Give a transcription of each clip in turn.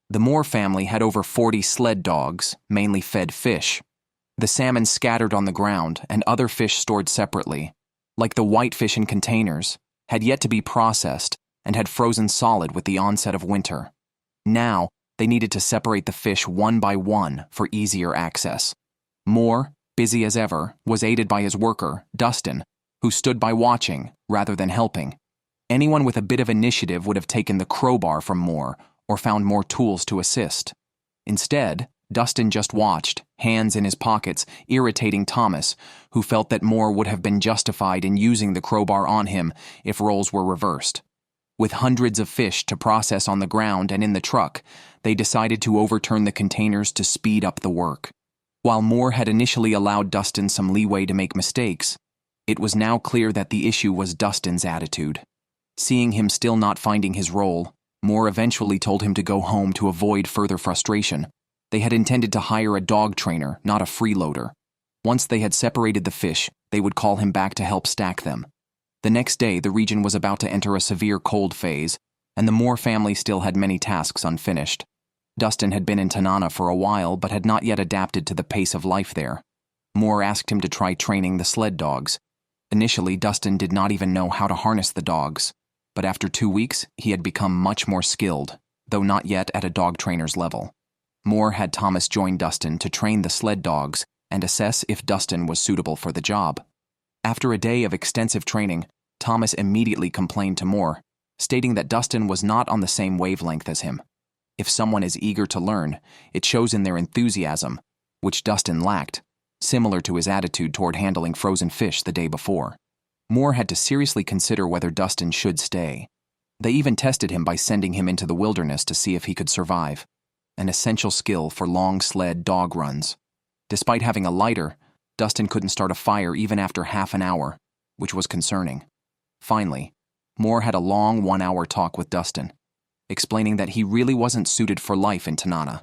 The Moore family had over 40 sled dogs, mainly fed fish. The salmon scattered on the ground and other fish stored separately, like the whitefish in containers, had yet to be processed and had frozen solid with the onset of winter. Now, they needed to separate the fish one by one for easier access. Moore, busy as ever, was aided by his worker, Dustin, who stood by watching rather than helping. Anyone with a bit of initiative would have taken the crowbar from Moore or found more tools to assist. Instead, Dustin just watched, hands in his pockets, irritating Thomas, who felt that Moore would have been justified in using the crowbar on him if roles were reversed. With hundreds of fish to process on the ground and in the truck, they decided to overturn the containers to speed up the work. While Moore had initially allowed Dustin some leeway to make mistakes, it was now clear that the issue was Dustin's attitude. Seeing him still not finding his role, Moore eventually told him to go home to avoid further frustration. They had intended to hire a dog trainer, not a freeloader. Once they had separated the fish, they would call him back to help stack them. The next day, the region was about to enter a severe cold phase, and the Moore family still had many tasks unfinished. Dustin had been in Tanana for a while, but had not yet adapted to the pace of life there. Moore asked him to try training the sled dogs. Initially, Dustin did not even know how to harness the dogs, but after 2 weeks, he had become much more skilled, though not yet at a dog trainer's level. Moore had Thomas join Dustin to train the sled dogs and assess if Dustin was suitable for the job. After a day of extensive training, Thomas immediately complained to Moore, stating that Dustin was not on the same wavelength as him. If someone is eager to learn, it shows in their enthusiasm, which Dustin lacked, similar to his attitude toward handling frozen fish the day before. Moore had to seriously consider whether Dustin should stay. They even tested him by sending him into the wilderness to see if he could survive, an essential skill for long sled dog runs. Despite having a lighter, Dustin couldn't start a fire even after half an hour, which was concerning. Finally, Moore had a long 1-hour talk with Dustin, explaining that he really wasn't suited for life in Tanana.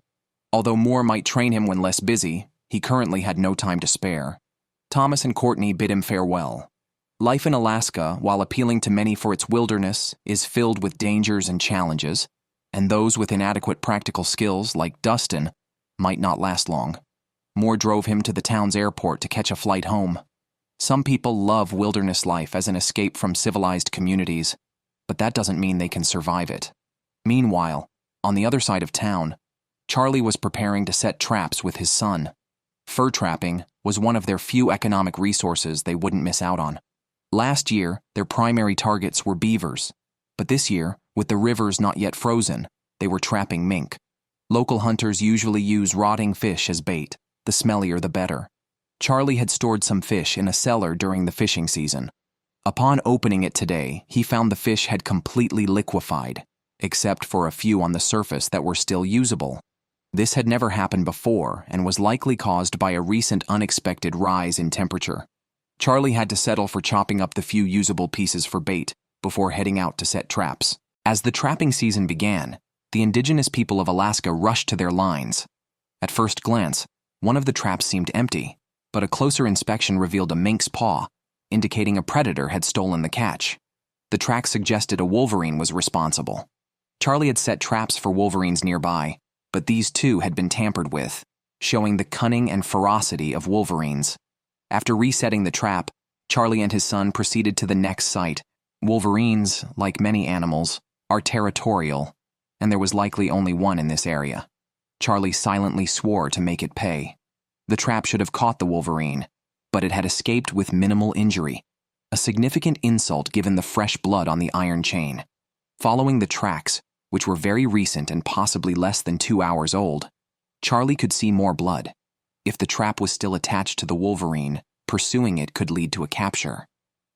Although Moore might train him when less busy, he currently had no time to spare. Thomas and Courtney bid him farewell. Life in Alaska, while appealing to many for its wilderness, is filled with dangers and challenges, and those with inadequate practical skills, like Dustin, might not last long. Moore drove him to the town's airport to catch a flight home. Some people love wilderness life as an escape from civilized communities, but that doesn't mean they can survive it. Meanwhile, on the other side of town, Charlie was preparing to set traps with his son. Fur trapping was one of their few economic resources they wouldn't miss out on. Last year, their primary targets were beavers, but this year, with the rivers not yet frozen, they were trapping mink. Local hunters usually use rotting fish as bait, the smellier the better. Charlie had stored some fish in a cellar during the fishing season. Upon opening it today, he found the fish had completely liquefied, except for a few on the surface that were still usable. This had never happened before and was likely caused by a recent unexpected rise in temperature. Charlie had to settle for chopping up the few usable pieces for bait before heading out to set traps. As the trapping season began, the indigenous people of Alaska rushed to their lines. At first glance, one of the traps seemed empty, but a closer inspection revealed a mink's paw, indicating a predator had stolen the catch. The track suggested a wolverine was responsible. Charlie had set traps for wolverines nearby, but these too had been tampered with, showing the cunning and ferocity of wolverines. After resetting the trap, Charlie and his son proceeded to the next site. Wolverines, like many animals, are territorial, and there was likely only one in this area. Charlie silently swore to make it pay. The trap should have caught the wolverine, but it had escaped with minimal injury, a significant insult given the fresh blood on the iron chain. Following the tracks, which were very recent and possibly less than 2 hours old, Charlie could see more blood. If the trap was still attached to the wolverine, pursuing it could lead to a capture.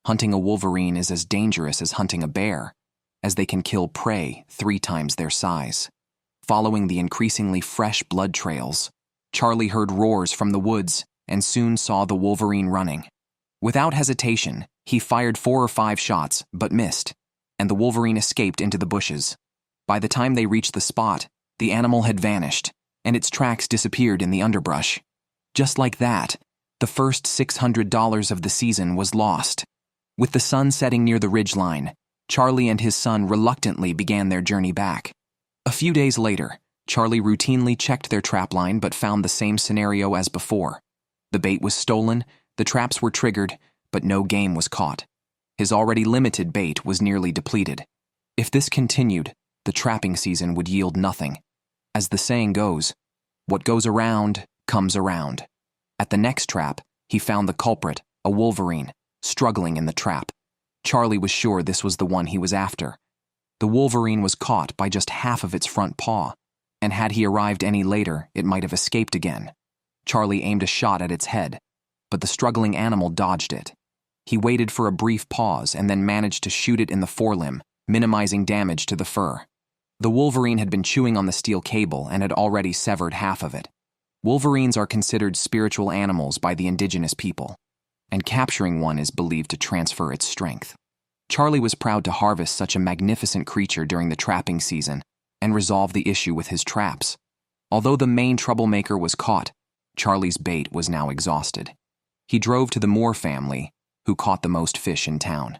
Hunting a wolverine is as dangerous as hunting a bear, as they can kill prey 3 times their size. Following the increasingly fresh blood trails, Charlie heard roars from the woods and soon saw the wolverine running. Without hesitation, he fired 4 or 5 shots, but missed, and the wolverine escaped into the bushes. By the time they reached the spot, the animal had vanished, and its tracks disappeared in the underbrush. Just like that, the first $600 of the season was lost. With the sun setting near the ridgeline, Charlie and his son reluctantly began their journey back. A few days later, Charlie routinely checked their trapline but found the same scenario as before. The bait was stolen, the traps were triggered, but no game was caught. His already limited bait was nearly depleted. If this continued, the trapping season would yield nothing. As the saying goes, what goes around comes around. At the next trap, he found the culprit, a wolverine, struggling in the trap. Charlie was sure this was the one he was after. The wolverine was caught by just half of its front paw, and had he arrived any later, it might have escaped again. Charlie aimed a shot at its head, but the struggling animal dodged it. He waited for a brief pause and then managed to shoot it in the forelimb, minimizing damage to the fur. The wolverine had been chewing on the steel cable and had already severed half of it. Wolverines are considered spiritual animals by the indigenous people, and capturing one is believed to transfer its strength. Charlie was proud to harvest such a magnificent creature during the trapping season and resolve the issue with his traps. Although the main troublemaker was caught, Charlie's bait was now exhausted. He drove to the Moore family, who caught the most fish in town.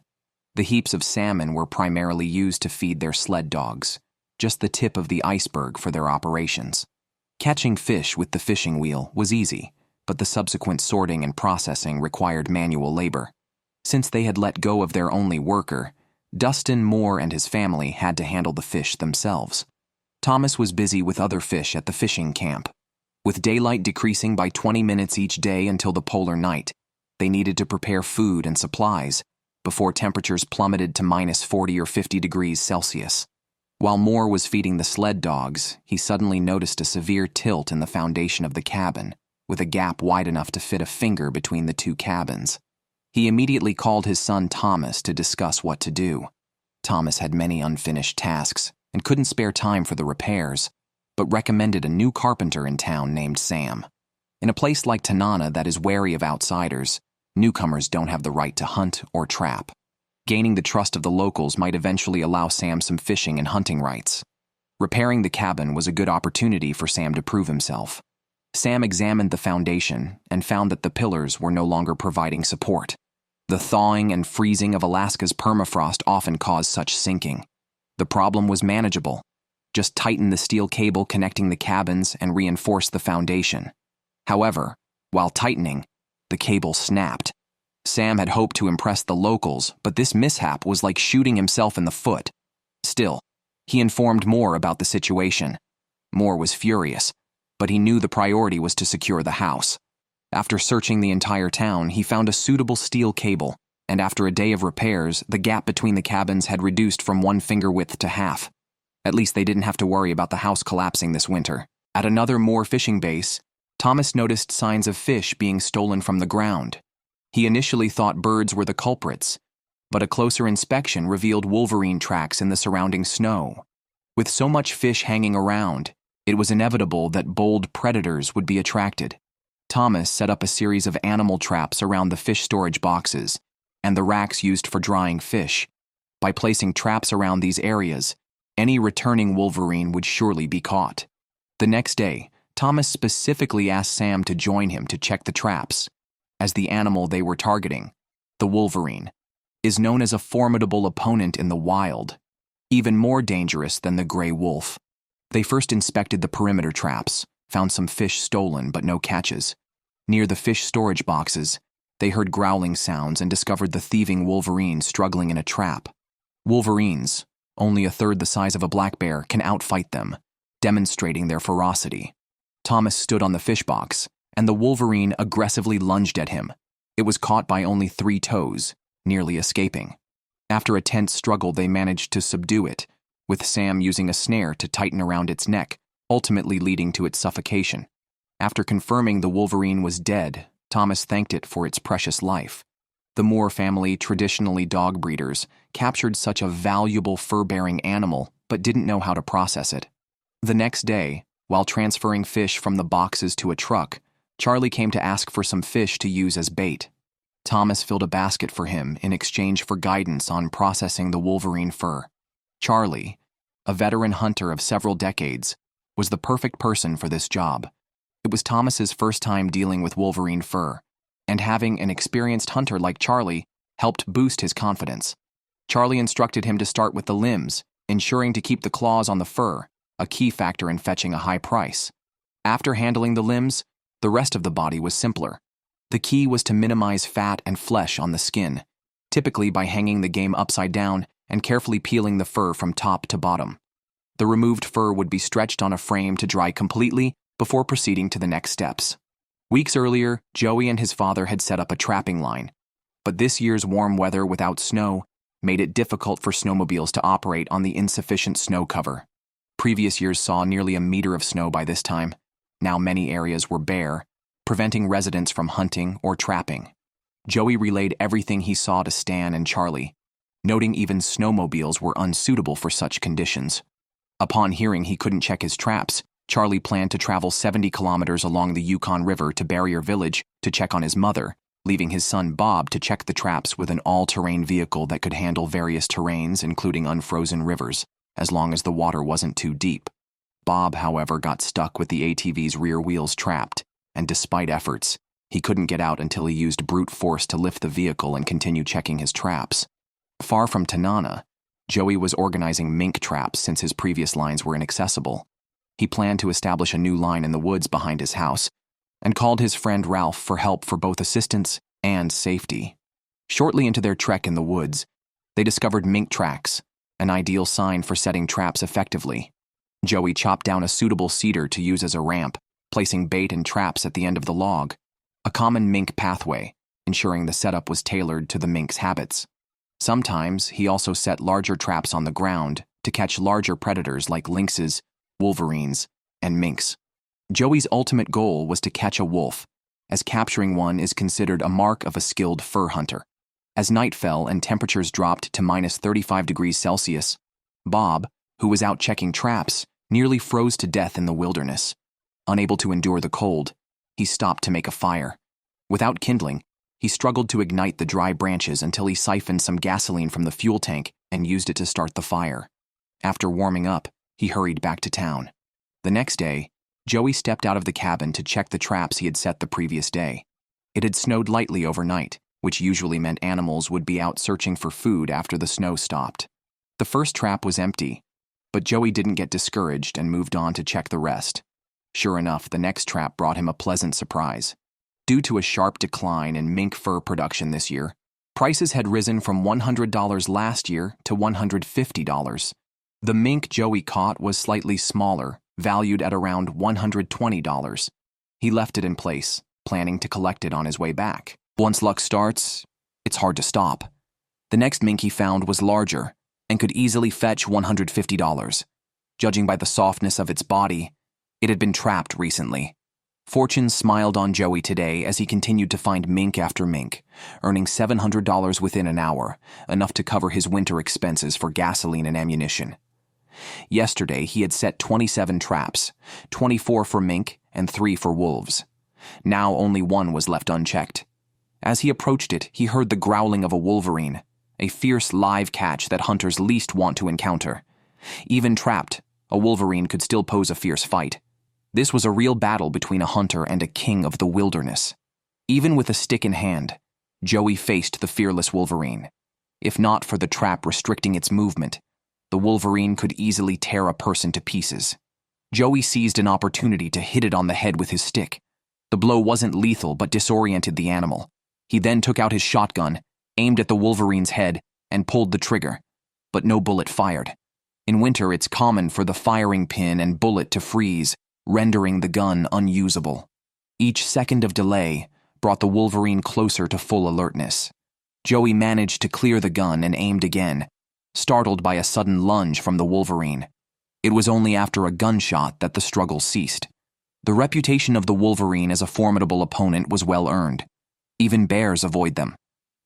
The heaps of salmon were primarily used to feed their sled dogs, just the tip of the iceberg for their operations. Catching fish with the fishing wheel was easy, but the subsequent sorting and processing required manual labor. Since they had let go of their only worker, Dustin Moore and his family had to handle the fish themselves. Thomas was busy with other fish at the fishing camp. With daylight decreasing by 20 minutes each day until the polar night, they needed to prepare food and supplies before temperatures plummeted to minus 40 or 50 degrees Celsius. While Moore was feeding the sled dogs, he suddenly noticed a severe tilt in the foundation of the cabin, with a gap wide enough to fit a finger between the two cabins. He immediately called his son Thomas to discuss what to do. Thomas had many unfinished tasks and couldn't spare time for the repairs, but recommended a new carpenter in town named Sam. In a place like Tanana that is wary of outsiders, newcomers don't have the right to hunt or trap. Gaining the trust of the locals might eventually allow Sam some fishing and hunting rights. Repairing the cabin was a good opportunity for Sam to prove himself. Sam examined the foundation and found that the pillars were no longer providing support. The thawing and freezing of Alaska's permafrost often caused such sinking. The problem was manageable. Just tighten the steel cable connecting the cabins and reinforce the foundation. However, while tightening, the cable snapped. Sam had hoped to impress the locals, but this mishap was like shooting himself in the foot. Still, he informed Moore about the situation. Moore was furious, but he knew the priority was to secure the house. After searching the entire town, he found a suitable steel cable, and after a day of repairs, the gap between the cabins had reduced from 1 finger width to half. At least they didn't have to worry about the house collapsing this winter. At another Moore fishing base, Thomas noticed signs of fish being stolen from the ground. He initially thought birds were the culprits, but a closer inspection revealed wolverine tracks in the surrounding snow. With so much fish hanging around, it was inevitable that bold predators would be attracted. Thomas set up a series of animal traps around the fish storage boxes and the racks used for drying fish. By placing traps around these areas, any returning wolverine would surely be caught. The next day, Thomas specifically asked Sam to join him to check the traps, as the animal they were targeting, the wolverine, is known as a formidable opponent in the wild, even more dangerous than the gray wolf. They first inspected the perimeter traps, found some fish stolen but no catches. Near the fish storage boxes, they heard growling sounds and discovered the thieving wolverine struggling in a trap. Wolverines, only a third the size of a black bear, can outfight them, demonstrating their ferocity. Thomas stood on the fish box, and the wolverine aggressively lunged at him. It was caught by only 3 toes, nearly escaping. After a tense struggle, they managed to subdue it, with Sam using a snare to tighten around its neck, ultimately leading to its suffocation. After confirming the wolverine was dead, Thomas thanked it for its precious life. The Moore family, traditionally dog breeders, captured such a valuable fur-bearing animal but didn't know how to process it. The next day, while transferring fish from the boxes to a truck, Charlie came to ask for some fish to use as bait. Thomas filled a basket for him in exchange for guidance on processing the wolverine fur. Charlie, a veteran hunter of several decades, was the perfect person for this job. It was Thomas's first time dealing with wolverine fur, and having an experienced hunter like Charlie helped boost his confidence. Charlie instructed him to start with the limbs, ensuring to keep the claws on the fur, a key factor in fetching a high price. After handling the limbs, the rest of the body was simpler. The key was to minimize fat and flesh on the skin, typically by hanging the game upside down and carefully peeling the fur from top to bottom. The removed fur would be stretched on a frame to dry completely before proceeding to the next steps. Weeks earlier, Joey and his father had set up a trapping line, but this year's warm weather without snow made it difficult for snowmobiles to operate on the insufficient snow cover. Previous years saw nearly a meter of snow by this time. Now many areas were bare, preventing residents from hunting or trapping. Joey relayed everything he saw to Stan and Charlie, noting even snowmobiles were unsuitable for such conditions. Upon hearing he couldn't check his traps, Charlie planned to travel 70 kilometers along the Yukon River to Barrier Village to check on his mother, leaving his son Bob to check the traps with an all-terrain vehicle that could handle various terrains, including unfrozen rivers, as long as the water wasn't too deep. Bob, however, got stuck with the ATV's rear wheels trapped, and despite efforts, he couldn't get out until he used brute force to lift the vehicle and continue checking his traps. Far from Tanana, Joey was organizing mink traps since his previous lines were inaccessible. He planned to establish a new line in the woods behind his house, and called his friend Ralph for help for both assistance and safety. Shortly into their trek in the woods, they discovered mink tracks, an ideal sign for setting traps effectively. Joey chopped down a suitable cedar to use as a ramp, placing bait and traps at the end of the log, a common mink pathway, ensuring the setup was tailored to the mink's habits. Sometimes he also set larger traps on the ground to catch larger predators like lynxes, wolverines, and minks. Joey's ultimate goal was to catch a wolf, as capturing one is considered a mark of a skilled fur hunter. As night fell and temperatures dropped to -35°C, Bob, who was out checking traps, nearly froze to death in the wilderness. Unable to endure the cold, he stopped to make a fire. Without kindling, he struggled to ignite the dry branches until he siphoned some gasoline from the fuel tank and used it to start the fire. After warming up, he hurried back to town. The next day, Joey stepped out of the cabin to check the traps he had set the previous day. It had snowed lightly overnight, which usually meant animals would be out searching for food after the snow stopped. The first trap was empty, but Joey didn't get discouraged and moved on to check the rest. Sure enough, the next trap brought him a pleasant surprise. Due to a sharp decline in mink fur production this year, prices had risen from $100 last year to $150. The mink Joey caught was slightly smaller, valued at around $120. He left it in place, planning to collect it on his way back. Once luck starts, it's hard to stop. The next mink he found was larger and could easily fetch $150. Judging by the softness of its body, it had been trapped recently. Fortune smiled on Joey today as he continued to find mink after mink, earning $700 within an hour, enough to cover his winter expenses for gasoline and ammunition. Yesterday, he had set 27 traps, 24 for mink and 3 for wolves. Now only one was left unchecked. As he approached it, he heard the growling of a wolverine, a fierce live catch that hunters least want to encounter. Even trapped, a wolverine could still pose a fierce fight. This was a real battle between a hunter and a king of the wilderness. Even with a stick in hand, Joey faced the fearless wolverine. If not for the trap restricting its movement, the wolverine could easily tear a person to pieces. Joey seized an opportunity to hit it on the head with his stick. The blow wasn't lethal but disoriented the animal. He then took out his shotgun, aimed at the wolverine's head, and pulled the trigger. But no bullet fired. In winter, it's common for the firing pin and bullet to freeze, rendering the gun unusable. Each second of delay brought the wolverine closer to full alertness. Joey managed to clear the gun and aimed again, startled by a sudden lunge from the wolverine. It was only after a gunshot that the struggle ceased. The reputation of the wolverine as a formidable opponent was well earned. Even bears avoid them.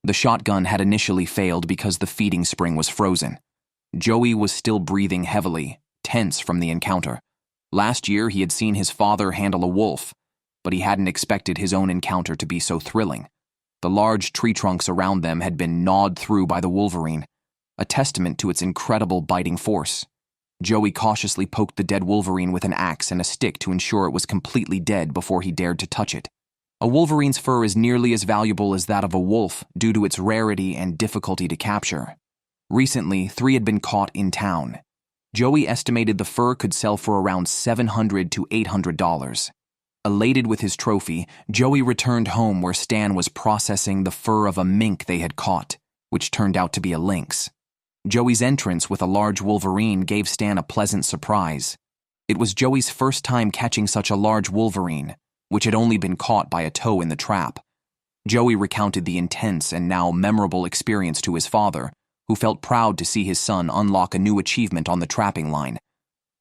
The shotgun had initially failed because the feeding spring was frozen. Joey was still breathing heavily, tense from the encounter. Last year, he had seen his father handle a wolf, but he hadn't expected his own encounter to be so thrilling. The large tree trunks around them had been gnawed through by the wolverine, a testament to its incredible biting force. Joey cautiously poked the dead wolverine with an axe and a stick to ensure it was completely dead before he dared to touch it. A wolverine's fur is nearly as valuable as that of a wolf due to its rarity and difficulty to capture. Recently, 3 had been caught in town. Joey estimated the fur could sell for around $700 to $800. Elated with his trophy, Joey returned home where Stan was processing the fur of a mink they had caught, which turned out to be a lynx. Joey's entrance with a large wolverine gave Stan a pleasant surprise. It was Joey's first time catching such a large wolverine, which had only been caught by a toe in the trap. Joey recounted the intense and now memorable experience to his father, who felt proud to see his son unlock a new achievement on the trapping line.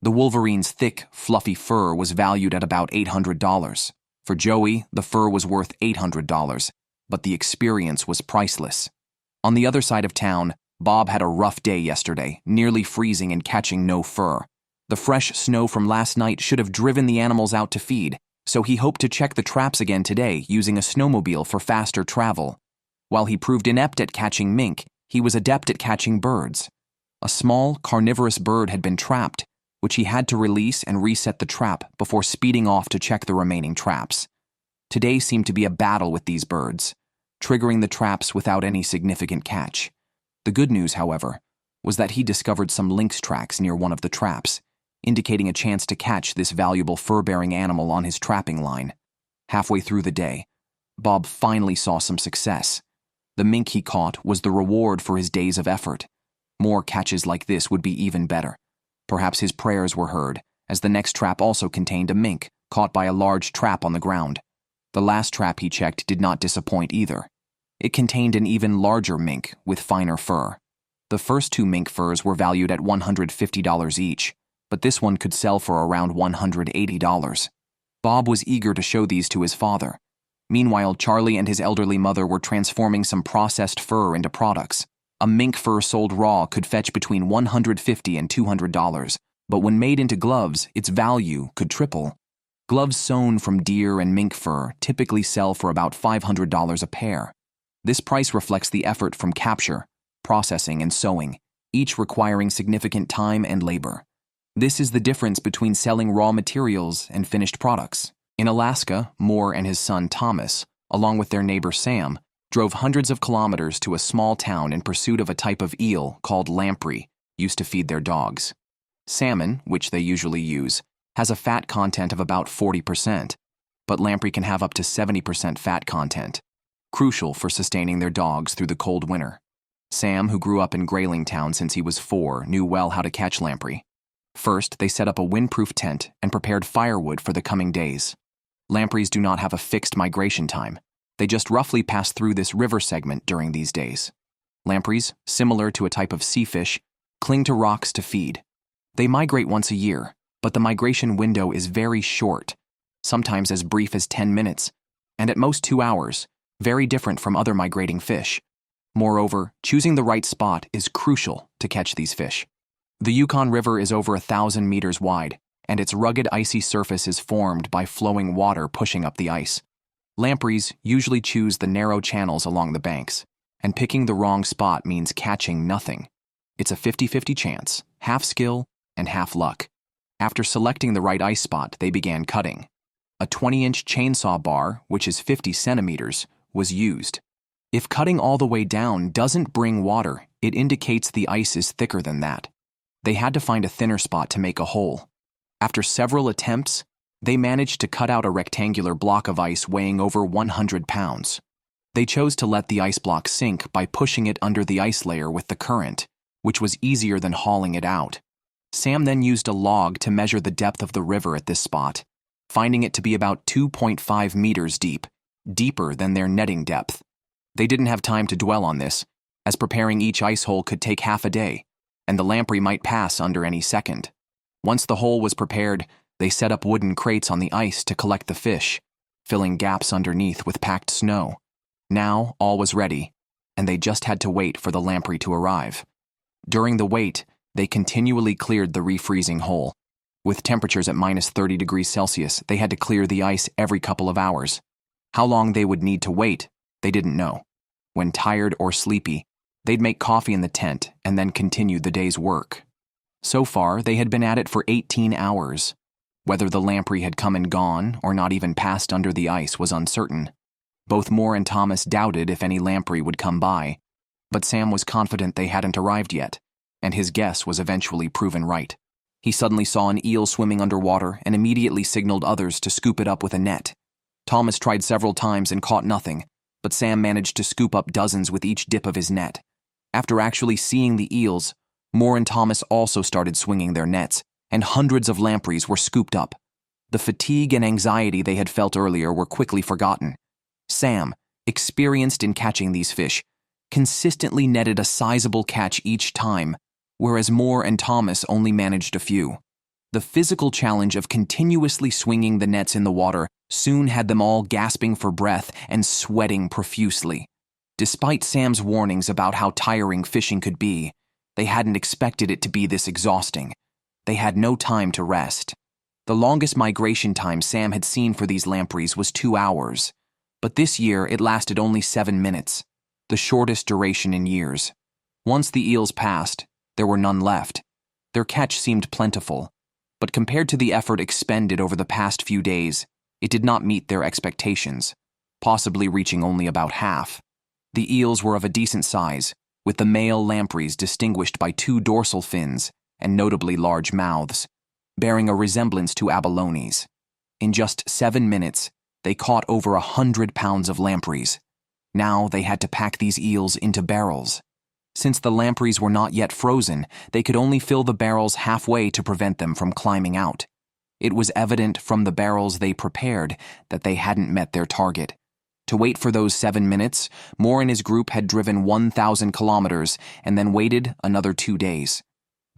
The wolverine's thick, fluffy fur was valued at about $800. For Joey, the fur was worth $800, but the experience was priceless. On the other side of town, Bob had a rough day yesterday, nearly freezing and catching no fur. The fresh snow from last night should have driven the animals out to feed, so he hoped to check the traps again today using a snowmobile for faster travel. While he proved inept at catching mink, he was adept at catching birds. A small, carnivorous bird had been trapped, which he had to release and reset the trap before speeding off to check the remaining traps. Today seemed to be a battle with these birds, triggering the traps without any significant catch. The good news, however, was that he discovered some lynx tracks near one of the traps, indicating a chance to catch this valuable fur-bearing animal on his trapping line. Halfway through the day, Bob finally saw some success. The mink he caught was the reward for his days of effort. More catches like this would be even better. Perhaps his prayers were heard, as the next trap also contained a mink caught by a large trap on the ground. The last trap he checked did not disappoint either. It contained an even larger mink with finer fur. The first two mink furs were valued at $150 each, but this one could sell for around $180. Bob was eager to show these to his father. Meanwhile, Charlie and his elderly mother were transforming some processed fur into products. A mink fur sold raw could fetch between $150 and $200, but when made into gloves, its value could triple. Gloves sewn from deer and mink fur typically sell for about $500 a pair. This price reflects the effort from capture, processing, and sewing, each requiring significant time and labor. This is the difference between selling raw materials and finished products. In Alaska, Moore and his son Thomas, along with their neighbor Sam, drove hundreds of kilometers to a small town in pursuit of a type of eel called lamprey, used to feed their dogs. Salmon, which they usually use, has a fat content of about 40%, but lamprey can have up to 70% fat content, crucial for sustaining their dogs through the cold winter. Sam, who grew up in Graylingtown since he was 4, knew well how to catch lamprey. First, they set up a windproof tent and prepared firewood for the coming days. Lampreys do not have a fixed migration time. They just roughly pass through this river segment during these days. Lampreys, similar to a type of sea fish, cling to rocks to feed. They migrate once a year, but the migration window is very short, sometimes as brief as 10 minutes, and at most 2 hours, very different from other migrating fish. Moreover, choosing the right spot is crucial to catch these fish. The Yukon River is over 1,000 meters wide, and its rugged icy surface is formed by flowing water pushing up the ice. Lampreys usually choose the narrow channels along the banks, and picking the wrong spot means catching nothing. It's a 50-50 chance, half skill and half luck. After selecting the right ice spot, they began cutting. A 20-inch chainsaw bar, which is 50 centimeters, was used. If cutting all the way down doesn't bring water, it indicates the ice is thicker than that. They had to find a thinner spot to make a hole. After several attempts, they managed to cut out a rectangular block of ice weighing over 100 pounds. They chose to let the ice block sink by pushing it under the ice layer with the current, which was easier than hauling it out. Sam then used a log to measure the depth of the river at this spot, finding it to be about 2.5 meters deep, deeper than their netting depth. They didn't have time to dwell on this, as preparing each ice hole could take half a day, and the lamprey might pass under any second. Once the hole was prepared, they set up wooden crates on the ice to collect the fish, filling gaps underneath with packed snow. Now all was ready, and they just had to wait for the lamprey to arrive. During the wait, they continually cleared the refreezing hole. With temperatures at minus 30 degrees Celsius, they had to clear the ice every couple of hours. How long they would need to wait, they didn't know. When tired or sleepy, they'd make coffee in the tent and then continue the day's work. So far, they had been at it for 18 hours. Whether the lamprey had come and gone or not even passed under the ice was uncertain. Both Moore and Thomas doubted if any lamprey would come by, but Sam was confident they hadn't arrived yet, and his guess was eventually proven right. He suddenly saw an eel swimming underwater and immediately signaled others to scoop it up with a net. Thomas tried several times and caught nothing, but Sam managed to scoop up dozens with each dip of his net. After actually seeing the eels, Moore and Thomas also started swinging their nets, and hundreds of lampreys were scooped up. The fatigue and anxiety they had felt earlier were quickly forgotten. Sam, experienced in catching these fish, consistently netted a sizable catch each time, whereas Moore and Thomas only managed a few. The physical challenge of continuously swinging the nets in the water soon had them all gasping for breath and sweating profusely. Despite Sam's warnings about how tiring fishing could be, they hadn't expected it to be this exhausting. They had no time to rest. The longest migration time Sam had seen for these lampreys was 2 hours, but this year it lasted only 7 minutes, the shortest duration in years. Once the eels passed, there were none left. Their catch seemed plentiful, but compared to the effort expended over the past few days, it did not meet their expectations, possibly reaching only about half. The eels were of a decent size, with the male lampreys distinguished by 2 dorsal fins and notably large mouths, bearing a resemblance to abalones. In just 7 minutes, they caught over 100 pounds of lampreys. Now they had to pack these eels into barrels. Since the lampreys were not yet frozen, they could only fill the barrels halfway to prevent them from climbing out. It was evident from the barrels they prepared that they hadn't met their target. To wait for those 7 minutes, Moore and his group had driven 1,000 kilometers and then waited another 2 days.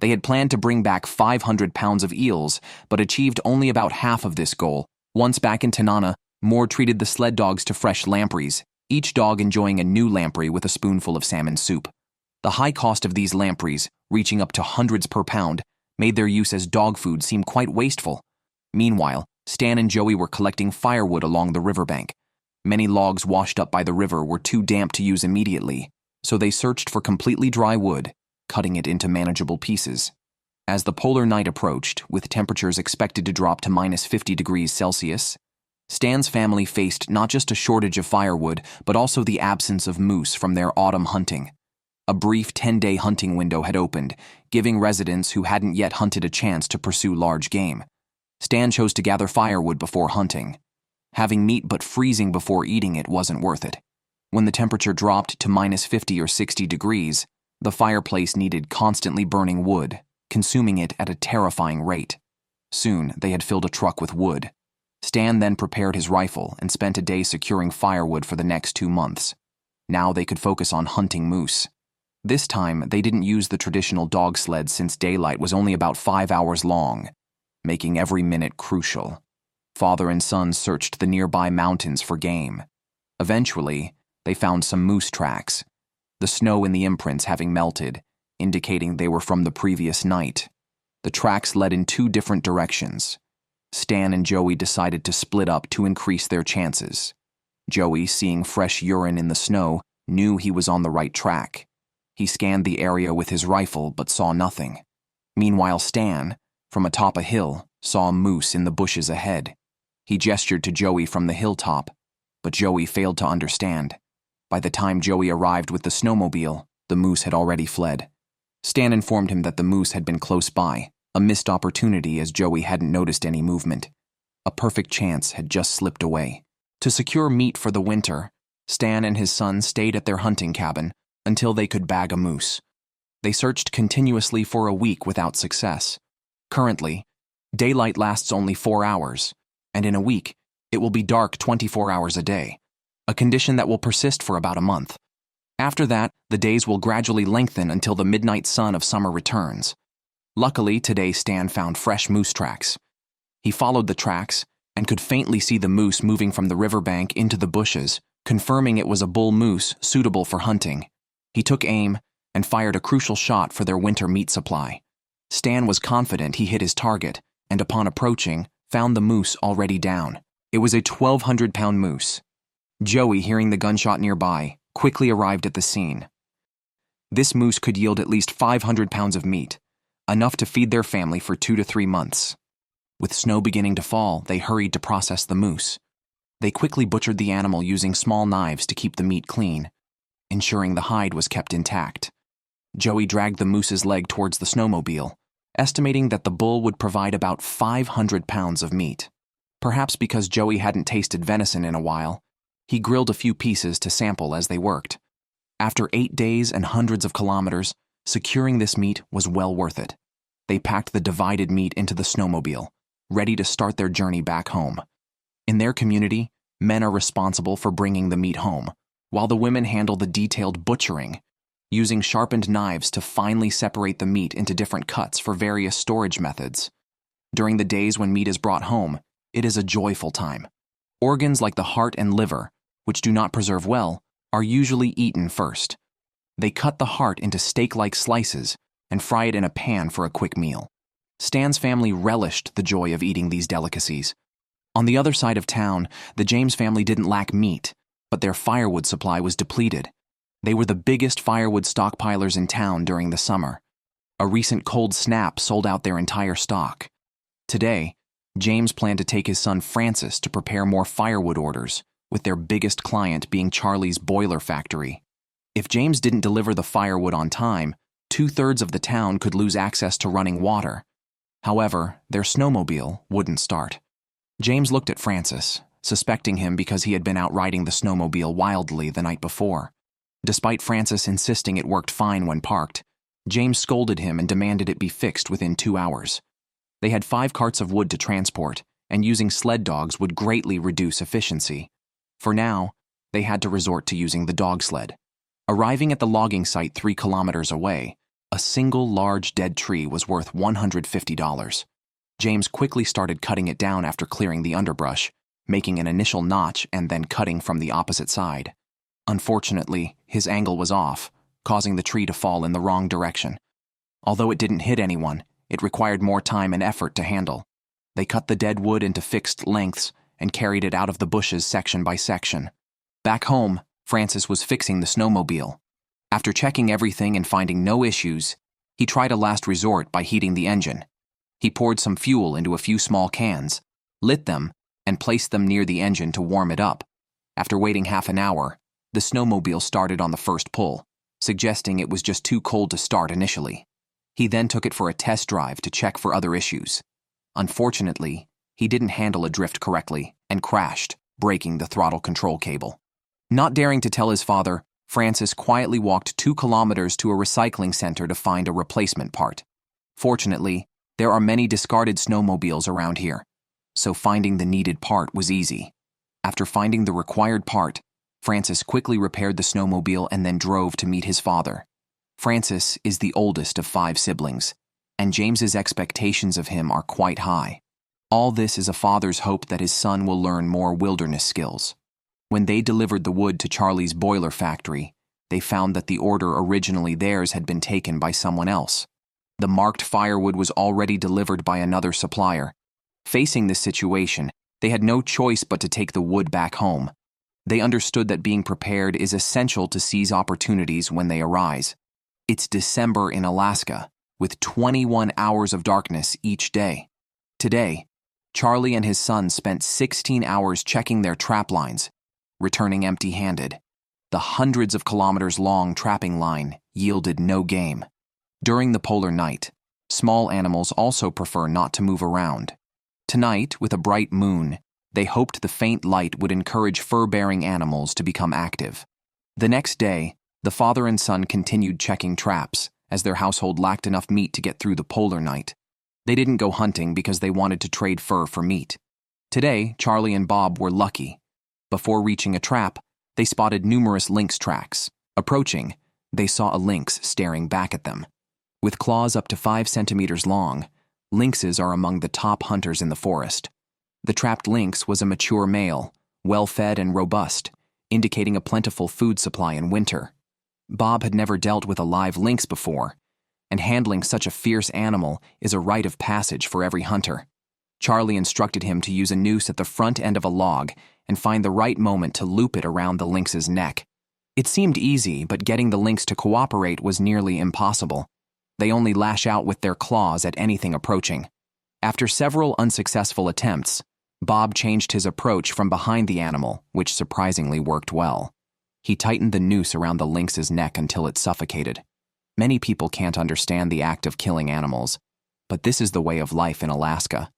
They had planned to bring back 500 pounds of eels, but achieved only about half of this goal. Once back in Tanana, Moore treated the sled dogs to fresh lampreys, each dog enjoying a new lamprey with a spoonful of salmon soup. The high cost of these lampreys, reaching up to hundreds per pound, made their use as dog food seem quite wasteful. Meanwhile, Stan and Joey were collecting firewood along the riverbank. Many logs washed up by the river were too damp to use immediately, so they searched for completely dry wood, cutting it into manageable pieces. As the polar night approached, with temperatures expected to drop to minus 50 degrees Celsius, Stan's family faced not just a shortage of firewood, but also the absence of moose from their autumn hunting. A brief 10-day hunting window had opened, giving residents who hadn't yet hunted a chance to pursue large game. Stan chose to gather firewood before hunting. Having meat but freezing before eating it wasn't worth it. When the temperature dropped to minus 50 or 60 degrees, the fireplace needed constantly burning wood, consuming it at a terrifying rate. Soon, they had filled a truck with wood. Stan then prepared his rifle and spent a day securing firewood for the next 2 months. Now they could focus on hunting moose. This time, they didn't use the traditional dog sled since daylight was only about 5 hours long, making every minute crucial. Father and son searched the nearby mountains for game. Eventually, they found some moose tracks, the snow in the imprints having melted, indicating they were from the previous night. The tracks led in 2 different directions. Stan and Joey decided to split up to increase their chances. Joey, seeing fresh urine in the snow, knew he was on the right track. He scanned the area with his rifle but saw nothing. Meanwhile, Stan, from atop a hill, saw a moose in the bushes ahead. He gestured to Joey from the hilltop, but Joey failed to understand. By the time Joey arrived with the snowmobile, the moose had already fled. Stan informed him that the moose had been close by, a missed opportunity as Joey hadn't noticed any movement. A perfect chance had just slipped away. To secure meat for the winter, Stan and his son stayed at their hunting cabin until they could bag a moose. They searched continuously for a week without success. Currently, daylight lasts only 4 hours, and in a week, it will be dark 24 hours a day, a condition that will persist for about a month. After that, the days will gradually lengthen until the midnight sun of summer returns. Luckily, today Stan found fresh moose tracks. He followed the tracks and could faintly see the moose moving from the riverbank into the bushes, confirming it was a bull moose suitable for hunting. He took aim and fired a crucial shot for their winter meat supply. Stan was confident he hit his target, and upon approaching, found the moose already down. It was a 1,200-pound moose. Joey, hearing the gunshot nearby, quickly arrived at the scene. This moose could yield at least 500 pounds of meat, enough to feed their family for 2 to 3 months. With snow beginning to fall, they hurried to process the moose. They quickly butchered the animal using small knives to keep the meat clean, ensuring the hide was kept intact. Joey dragged the moose's leg towards the snowmobile, estimating that the bull would provide about 500 pounds of meat. Perhaps because Joey hadn't tasted venison in a while, he grilled a few pieces to sample as they worked. After 8 days and hundreds of kilometers, securing this meat was well worth it. They packed the divided meat into the snowmobile, ready to start their journey back home. In their community, men are responsible for bringing the meat home, while the women handle the detailed butchering, using sharpened knives to finely separate the meat into different cuts for various storage methods. During the days when meat is brought home, it is a joyful time. Organs like the heart and liver, which do not preserve well, are usually eaten first. They cut the heart into steak-like slices and fry it in a pan for a quick meal. Stan's family relished the joy of eating these delicacies. On the other side of town, the James family didn't lack meat, but their firewood supply was depleted. They were the biggest firewood stockpilers in town during the summer. A recent cold snap sold out their entire stock. Today, James planned to take his son Francis to prepare more firewood orders, with their biggest client being Charlie's boiler factory. If James didn't deliver the firewood on time, 2/3 of the town could lose access to running water. However, their snowmobile wouldn't start. James looked at Francis, suspecting him because he had been out riding the snowmobile wildly the night before. Despite Francis insisting it worked fine when parked, James scolded him and demanded it be fixed within 2 hours. They had 5 carts of wood to transport, and using sled dogs would greatly reduce efficiency. For now, they had to resort to using the dog sled. Arriving at the logging site 3 kilometers away, a single large dead tree was worth $150. James quickly started cutting it down after clearing the underbrush, making an initial notch and then cutting from the opposite side. Unfortunately, his angle was off, causing the tree to fall in the wrong direction. Although it didn't hit anyone, it required more time and effort to handle. They cut the dead wood into fixed lengths and carried it out of the bushes section by section. Back home, Francis was fixing the snowmobile. After checking everything and finding no issues, he tried a last resort by heating the engine. He poured some fuel into a few small cans, lit them, and placed them near the engine to warm it up. After waiting half an hour, the snowmobile started on the first pull, suggesting it was just too cold to start initially. He then took it for a test drive to check for other issues. Unfortunately, he didn't handle a drift correctly and crashed, breaking the throttle control cable. Not daring to tell his father, Francis quietly walked 2 kilometers to a recycling center to find a replacement part. Fortunately, there are many discarded snowmobiles around here, so finding the needed part was easy. After finding the required part, Francis quickly repaired the snowmobile and then drove to meet his father. Francis is the oldest of 5 siblings, and James's expectations of him are quite high. All this is a father's hope that his son will learn more wilderness skills. When they delivered the wood to Charlie's boiler factory, they found that the order originally theirs had been taken by someone else. The marked firewood was already delivered by another supplier. Facing this situation, they had no choice but to take the wood back home. They understood that being prepared is essential to seize opportunities when they arise. It's December in Alaska, with 21 hours of darkness each day. Today, Charlie and his son spent 16 hours checking their trap lines, returning empty-handed. The hundreds of kilometers long trapping line yielded no game. During the polar night, small animals also prefer not to move around. Tonight, with a bright moon, they hoped the faint light would encourage fur-bearing animals to become active. The next day, the father and son continued checking traps, as their household lacked enough meat to get through the polar night. They didn't go hunting because they wanted to trade fur for meat. Today, Charlie and Bob were lucky. Before reaching a trap, they spotted numerous lynx tracks. Approaching, they saw a lynx staring back at them. With claws up to 5 centimeters long, lynxes are among the top hunters in the forest. The trapped lynx was a mature male, well-fed and robust, indicating a plentiful food supply in winter. Bob had never dealt with a live lynx before, and handling such a fierce animal is a rite of passage for every hunter. Charlie instructed him to use a noose at the front end of a log and find the right moment to loop it around the lynx's neck. It seemed easy, but getting the lynx to cooperate was nearly impossible. They only lash out with their claws at anything approaching. After several unsuccessful attempts, Bob changed his approach from behind the animal, which surprisingly worked well. He tightened the noose around the lynx's neck until it suffocated. Many people can't understand the act of killing animals, But this is the way of life in Alaska.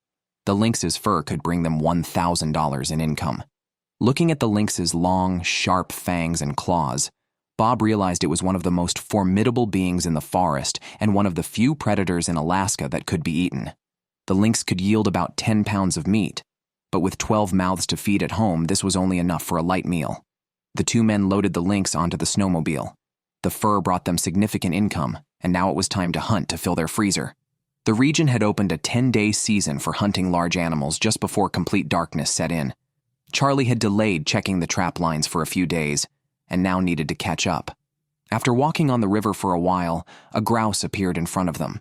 The lynx's fur could bring them $1,000 in income. Looking at the lynx's long, sharp fangs and claws, Bob realized it was one of the most formidable beings in the forest and one of the few predators in Alaska that could be eaten. The lynx could yield about 10 pounds of meat, but with 12 mouths to feed at home, this was only enough for a light meal. The two men loaded the lynx onto the snowmobile. The fur brought them significant income, and now it was time to hunt to fill their freezer. The region had opened a 10-day season for hunting large animals just before complete darkness set in. Charlie had delayed checking the trap lines for a few days, and now needed to catch up. After walking on the river for a while, a grouse appeared in front of them.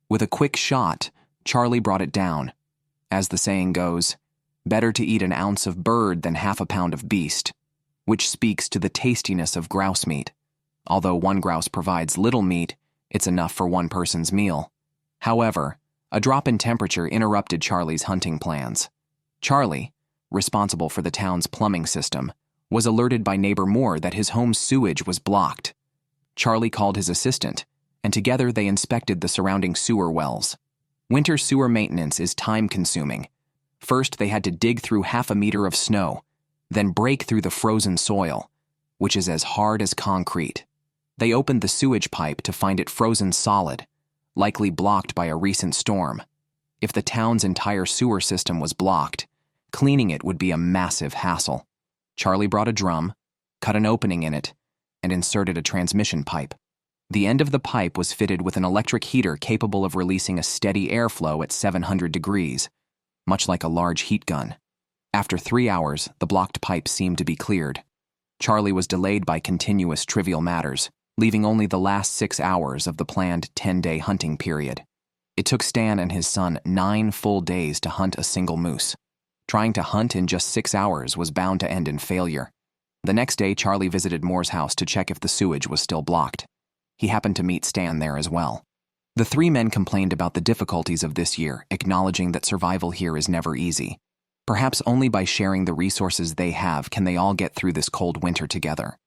With a quick shot, Charlie brought it down. As the saying goes, better to eat an ounce of bird than half a pound of beast, which speaks to the tastiness of grouse meat. Although one grouse provides little meat, it's enough for one person's meal. However, a drop in temperature interrupted Charlie's hunting plans. Charlie, responsible for the town's plumbing system, was alerted by neighbor Moore that his home's sewage was blocked. Charlie called his assistant, and together they inspected the surrounding sewer wells. Winter sewer maintenance is time-consuming. First, they had to dig through half a meter of snow, then break through the frozen soil, which is as hard as concrete. They opened the sewage pipe to find it frozen solid, likely blocked by a recent storm. If the town's entire sewer system was blocked, cleaning it would be a massive hassle. Charlie brought a drum, cut an opening in it, and inserted a transmission pipe. The end of the pipe was fitted with an electric heater capable of releasing a steady airflow at 700 degrees, much like a large heat gun. After 3 hours, the blocked pipe seemed to be cleared. Charlie was delayed by continuous trivial matters, leaving only the last 6 hours of the planned 10-day hunting period. It took Stan and his son 9 full days to hunt a single moose. Trying to hunt in just 6 hours was bound to end in failure. The next day, Charlie visited Moore's house to check if the sewage was still blocked. He happened to meet Stan there as well. The three men complained about the difficulties of this year, acknowledging that survival here is never easy. Perhaps only by sharing the resources they have can they all get through this cold winter together.